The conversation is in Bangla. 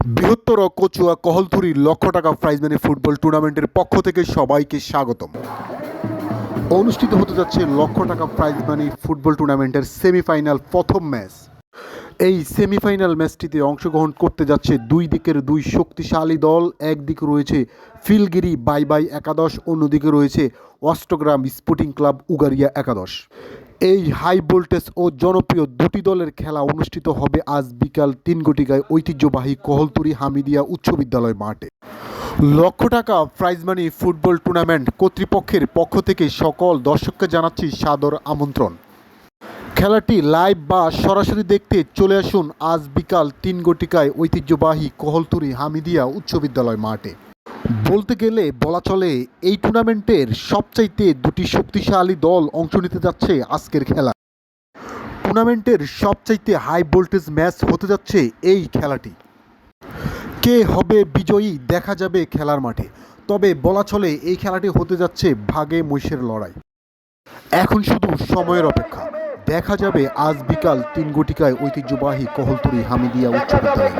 বৃহত্তর কচুয়া কহলতলির লক্ষ টাকা প্রাইজ মানি ফুটবল টুর্নামেন্টের পক্ষ থেকে সবাইকে স্বাগতম। অনুষ্ঠিত হতে যাচ্ছে লক্ষ টাকা প্রাইজ মানি ফুটবল টুর্নামেন্টের সেমিফাইনাল প্রথম ম্যাচ। এই সেমিফাইনাল ম্যাচটিতে অংশগ্রহণ করতে যাচ্ছে দুই দিকের দুই শক্তিশালী দল। একদিকে রয়েছে ফিলগিরি বাই বাই একাদশ, অন্যদিকে রয়েছে অষ্টগ্রাম স্পোর্টিং ক্লাব উগারিয়া একাদশ। এই হাই ভোল্টেজ ও জনপ্রিয় দুটি দলের খেলা অনুষ্ঠিত হবে আজ বিকাল ৩ ঘটিকায় ঐতিহ্যবাহী কহলতলি হামিদিয়া উচ্চ বিদ্যালয় মাঠে। লক্ষ টাকা প্রাইজ মানি ফুটবল টুর্নামেন্ট কর্তৃপক্ষের পক্ষ থেকে সকল দর্শককে জানাচ্ছি সাদর আমন্ত্রণ। খেলাটি লাইভ বা সরাসরি দেখতে চলে আসুন আজ বিকাল ৩ ঘটিকায় ঐতিহ্যবাহী কহলতলি হামিদিয়া উচ্চ বিদ্যালয় মাঠে। বলতে গেলে বলা চলে এই টুর্নামেন্টের সবচাইতে দুটি শক্তিশালী দল অংশ নিতে যাচ্ছে আজকের খেলা। টুর্নামেন্টের সবচাইতে হাই ভোল্টেজ ম্যাচ হতে যাচ্ছে এই খেলাটি। কে হবে বিজয়ী দেখা যাবে খেলার মাঠে। তবে বলা চলে এই খেলাটি হতে যাচ্ছে ভাগে মহিষের লড়াই। এখন শুধু সময়ের অপেক্ষা, দেখা যাবে আজ বিকাল ৩ ঘটিকায় ঐতিহ্যবাহী কহলতলি হামিদিয়া উচ্চ বিদ্যালয়।